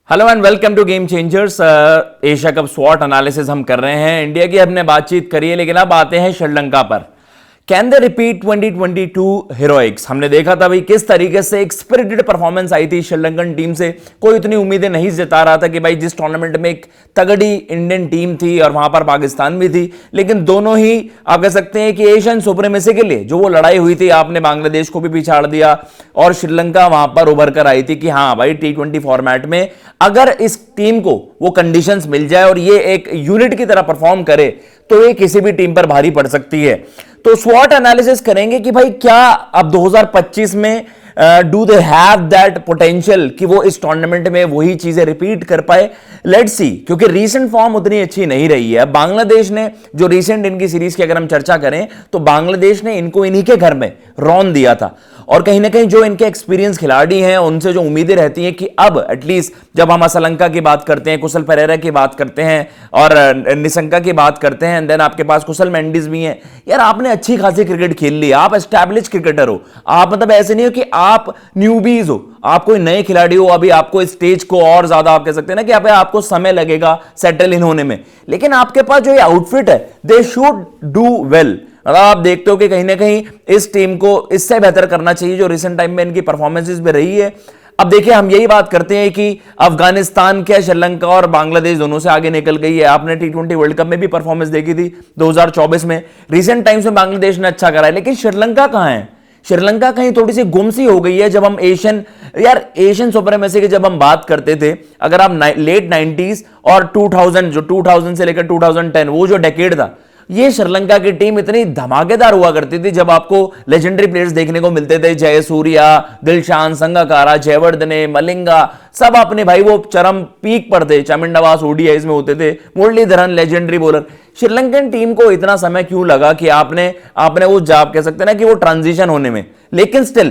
Hello and welcome to game changers. Asia cup स्वॉट analysis हम कर रहे हैं। इंडिया की हमने बातचीत करी है, लेकिन अब आते हैं श्रीलंका पर। Can they repeat 2022 heroics? हमने देखा था भाई किस तरीके से एक स्पिरिटेड परफॉर्मेंस आई थी श्रीलंकन टीम से। कोई इतनी उम्मीदें नहीं जता रहा था कि भाई जिस टूर्नामेंट में एक तगड़ी इंडियन टीम थी और वहां पर पाकिस्तान भी थी, लेकिन दोनों ही आप कह सकते हैं कि एशियन सुप्रीमेसी के लिए जो वो लड़ाई हुई थी, आपने बांग्लादेश को भी पिछाड़ दिया और श्रीलंका वहां पर उभर कर आई थी कि हाँ भाई T20 फॉर्मेट में अगर इस टीम को वो कंडीशंस मिल जाए और ये एक यूनिट की तरह परफॉर्म करे तो ये किसी भी टीम पर भारी पड़ सकती है। तो स्वॉट एनालिसिस करेंगे कि भाई क्या अब 2025 में do they have that potential कि वो इस टूर्नामेंट में वही चीजें रिपीट कर पाए। लेट्स सी, क्योंकि रीसेंट फॉर्म उतनी अच्छी नहीं रही है। बांग्लादेश ने जो रीसेंट इनकी सीरीज की अगर हम चर्चा करें तो बांग्लादेश ने इनको इन्हीं के घर में रौंद दिया था और कहीं ना कहीं जो इनके एक्सपीरियंस खिलाड़ी हैं उनसे जो उम्मीदें रहती हैं कि अब एटलीस्ट जब हम श्रीलंका की बात करते हैं, कुशल पेरेरा की बात करते हैं और निशंका की बात करते हैं, देन आपके पास कुशल मेंडिस भी हैं। यार आपने अच्छी खासी क्रिकेट खेल ली, आप एस्टैब्लिश क्रिकेटर हो, आप मतलब ऐसे नहीं हो कि आप न्यूबीज हो, आप कोई नए खिलाड़ी हो। अभी आपको इस स्टेज को और ज्यादा आप कह सकते हैं ना कि आपको समय लगेगा सेटल इन होने में, लेकिन आपके पास जो ये आउटफिट है दे शुड डू वेल। आप देखते हो कि कहीं ना कहीं इस टीम को इससे बेहतर करना चाहिए जो रिसेंट टाइम में इनकी परफॉर्मेंसेस भी रही है। अब देखिए हम यही बात करते हैं कि अफगानिस्तान क्या श्रीलंका और बांग्लादेश दोनों से आगे निकल गई है। आपने T20 वर्ल्ड कप में भी परफॉर्मेंस देखी थी 2024 में। रिसेंट टाइम्स में बांग्लादेश ने अच्छा करा है, लेकिन श्रीलंका कहां है? श्रीलंका कहीं थोड़ी सी गुमसी हो गई है। जब हम एशियन सुप्रीमेसी की जब हम बात करते थे, अगर आप लेट 90s और 2000 जो 2000 से लेकर 2010 वो जो डेकेड था, ये श्रीलंका की टीम इतनी धमाकेदार हुआ करती थी जब आपको लेजेंडरी प्लेयर्स देखने को मिलते थे। जयसूर्या, दिलशान, संगकारा, जयवर्धने, मलिंगा, सब अपने भाई वो चरम पीक पर थे। चामिंडावास ओडीआईज में होते थे, Muralidharan legendary bowler. Sri Lankan team को इतना समय क्यों लगा कि आपने वो आप कह सकते हैं ना कि वो ट्रांजिशन होने में। लेकिन स्टिल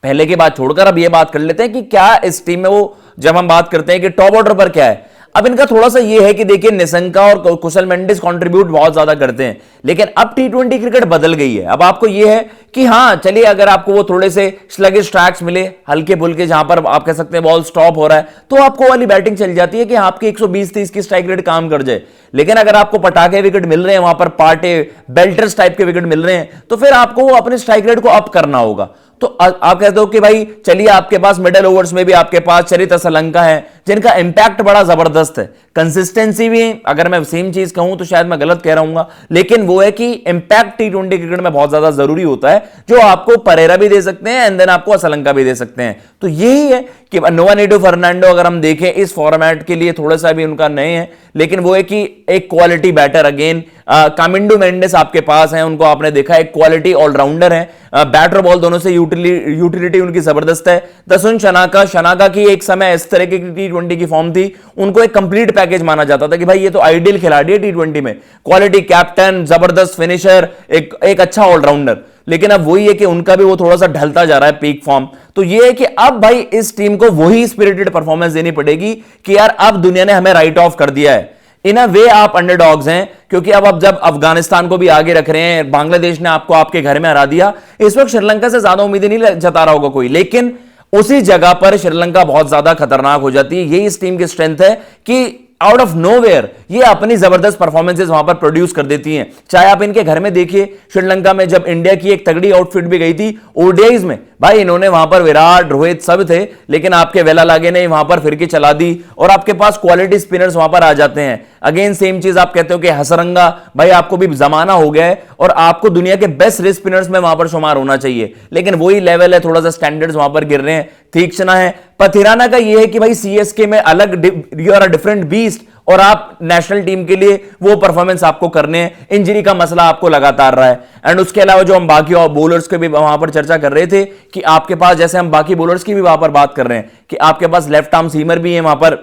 पहले की बात छोड़कर अब ये बात कर लेते हैं कि क्या इस टीम में वो, जब हम बात करते हैं कि टॉप ऑर्डर पर क्या है, अब इनका थोड़ा सा ये है कि देखिए निशंका और कुशल मेंडिस कंट्रीब्यूट बहुत ज्यादा करते हैं, लेकिन अब T20 क्रिकेट बदल गई है। अब आपको ये है कि हाँ चलिए, अगर आपको वो थोड़े से स्लगिश ट्रैक्स मिले, हल्के फुल्के, जहां पर आप कह सकते हैं बॉल स्टॉप हो रहा है, तो आपको वाली बैटिंग चल जाती है कि आपकी 120-30 की स्ट्राइक रेट काम कर जाए। लेकिन अगर आपको पटाखे विकेट मिल रहे हैं, वहां पर पाटे बेल्टर्स टाइप के विकेट मिल रहे हैं, तो फिर आपको वो अपने स्ट्राइक रेट को अप करना होगा। तो आप कहते हो कि भाई चलिए आपके पास मिडिल ओवर्स में भी आपके पास चरित्र श्रीलंका है जिनका इंपैक्ट बड़ा जबरदस्त है, कंसिस्टेंसी भी। अगर मैं सेम चीज कहूं तो शायद मैं गलत कह रहा हूं, लेकिन वो है कि इंपैक्ट T20 क्रिकेट में बहुत ज्यादा जरूरी होता है, जो आपको परेरा भी दे सकते हैं एंड देन आपको श्रीलंका भी दे सकते हैं। तो यही है कि नोवानिडो फर्नांडो अगर हम देखें इस फॉर्मेट के लिए थोड़ा सा भी उनका नए हैं, लेकिन वो है कि एक क्वालिटी बैटर अगेन कामिंडो मेंडिस आपके पास है, उनको आपने देखा एक क्वालिटी ऑलराउंडर है, बैटर बॉल दोनों से यूटिलिटी उनकी जबरदस्त है। दसुन शनाका की एक समय इस तरह की T20 की फॉर्म थी, उनको एक कंप्लीट पैकेज माना जाता था कि भाई ये तो आइडियल खिलाड़ी है T20 में, क्वालिटी कैप्टन, जबरदस्त फिनिशर, एक अच्छा ऑलराउंडर। लेकिन अब वही है कि उनका भी वो थोड़ा सा ढलता जा रहा है पीक फॉर्म। तो ये है कि अब भाई इस टीम को वही स्पिरिटेड परफॉर्मेंस देनी पड़ेगी कि यार अब दुनिया ने हमें राइट ऑफ कर दिया है। इन अ वे आप अंडरडॉग्स हैं, क्योंकि अब जब अफगानिस्तान को भी आगे रख रहे हैं, बांग्लादेश ने आपको आपके घर में हरा दिया, इस वक्त श्रीलंका से ज्यादा उम्मीदें नहीं जता रहा होगा कोई, लेकिन उसी जगह पर श्रीलंका बहुत ज्यादा खतरनाक हो जाती है। यही इस टीम की स्ट्रेंथ है कि आउट ऑफ नोवेयर ये अपनी जबरदस्त परफॉर्मेंसेस वहां पर प्रोड्यूस कर देती हैं। चाहे आप इनके घर में देखिए, श्रीलंका में जब इंडिया की एक तगड़ी आउटफिट भी गई थी ओडीआईज में, भाई इन्होंने वहां पर विराट, रोहित सब थे, लेकिन आपके वेलालागे ने वहां पर फिरकी चला दी और आपके पास क्वालिटी स्पिनर्स वहां पर आ जाते हैं। अगेन सेम चीज आप कहते हो कि हसरंगा, भाई आपको भी जमाना हो गया है और आपको दुनिया के बेस्ट रिस्ट स्पिनर्स में वहां पर शुमार होना चाहिए, लेकिन वही लेवल है, थोड़ा सा स्टैंडर्ड्स वहां पर गिर रहे हैं। तीक्ष्णा है, पथिराना का ये है कि भाई सीएसके में अलग, you are a different beast और आप नेशनल टीम के लिए वो परफॉर्मेंस आपको करने हैं। इंजरी का मसला आपको लगातार रहा है। एंड उसके अलावा जो हम बाकी बॉलर्स के भी वहां पर चर्चा कर रहे थे कि आपके पास, जैसे हम बाकी बॉलर्स की भी वहां पर बात कर रहे हैं कि आपके पास लेफ्ट आर्म सीमर भी है वहां पर।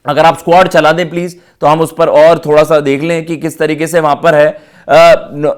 अगर आप स्क्वाड चला दें प्लीज, तो हम उस पर और थोड़ा सा देख लें कि किस तरीके से वहां पर है।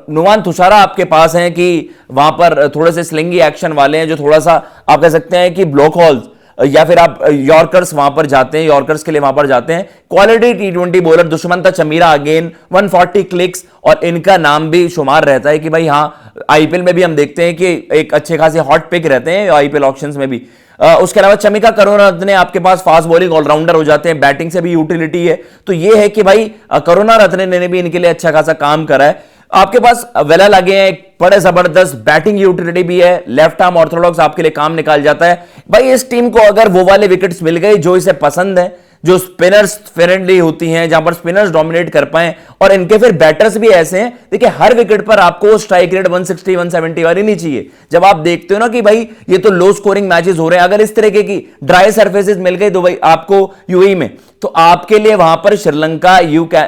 नुवान तुषारा आपके पास हैं कि वहां पर थोड़े से स्लिंगी एक्शन वाले हैं, जो थोड़ा सा आप कह सकते हैं कि ब्लॉक हॉल्स या फिर आप यॉर्कर्स वहां पर जाते हैं, यॉर्कर्स के लिए वहां पर जाते हैं। Quality T20 bowler Dushmantha Chameera again 140 clicks, और इनका नाम भी शुमार रहता है कि भाई हाँ आईपीएल में भी हम देखते हैं कि एक अच्छे खासे हॉट पिक रहते हैं आईपीएल ऑक्शंस में भी। उसके अलावा चमिका करुणारत्ने आपके पास फास्ट बॉलिंग ऑलराउंडर हो जाते हैं, बैटिंग से भी यूटिलिटी है। तो ये है कि भाई करुणारत्ने ने भी इनके लिए अच्छा खासा काम करा है। आपके पास वेला लगे हैं, बड़े जबरदस्त बैटिंग यूटिलिटी भी है, लेफ्ट आर्म ऑर्थोडॉक्स आपके लिए काम निकाल जाता है। भाई इस टीम को अगर वो वाले विकेट्स मिल गए जो इसे पसंद है, जो स्पिनर्स फ्रेंडली होती हैं, जहां पर स्पिनर्स डोमिनेट कर पाए, और इनके फिर बैटर्स भी ऐसे हैं, देखिए हर विकेट पर आपको स्ट्राइक रेट 160 170 वाली नहीं चाहिए। जब आप देखते हो ना कि भाई ये तो लो स्कोरिंग मैचेस हो रहे हैं, अगर इस तरीके की ड्राई सरफेसेस मिल गई दुबई आपको यूएई में, तो आपके लिए वहां पर श्रीलंका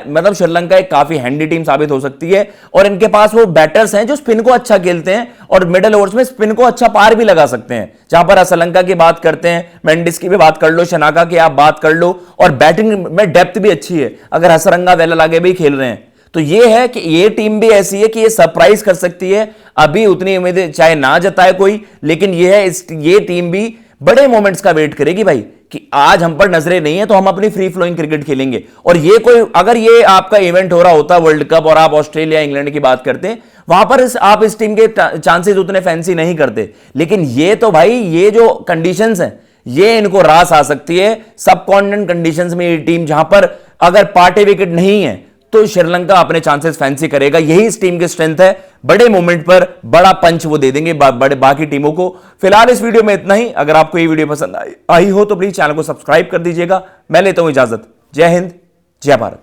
मतलब श्रीलंका एक काफी हैंडी टीम साबित हो सकती है। और इनके पास वो बैटर्स हैं जो स्पिन को अच्छा खेलते हैं और मिडल ओवर्स में स्पिन को अच्छा पार भी लगा सकते हैं। जहां पर श्रीलंका की बात करते हैं, मेंडिस की भी बात कर लो, शनाका की आप बात कर लो, और बैटिंग में डेप्थ भी अच्छी है अगर हसरंगा वेला लागे भी खेल रहे हैं। तो ये है कि ये टीम भी ऐसी है कि ये सरप्राइज कर सकती है। अभी उतनी उम्मीदें चाहे ना जताए कोई, लेकिन ये टीम भी बड़े मोमेंट्स का वेट करेगी भाई, कि आज हम पर नजरें नहीं है तो हम अपनी फ्री फ्लोइंग क्रिकेट खेलेंगे। और ये कोई अगर ये आपका इवेंट हो रहा होता वर्ल्ड कप और आप ऑस्ट्रेलिया इंग्लैंड की बात करते हैं, वहां पर आप इस टीम के चांसेस उतने फैंसी नहीं करते। लेकिन ये तो भाई ये जो कंडीशंस हैं ये इनको रास आ सकती है। सब कॉन्टिनेंट कंडीशंस में ये टीम, जहां पर अगर पार्टी विकेट नहीं है तो श्रीलंका अपने चांसेस फैंसी करेगा। यही इस टीम की स्ट्रेंथ है, बड़े मोमेंट पर बड़ा पंच वो दे देंगे बड़े बाकी टीमों को। फिलहाल इस वीडियो में इतना ही। अगर आपको ये वीडियो पसंद आई हो तो प्लीज चैनल को सब्सक्राइब कर दीजिएगा। मैं लेता हूं इजाजत। जय हिंद, जय भारत।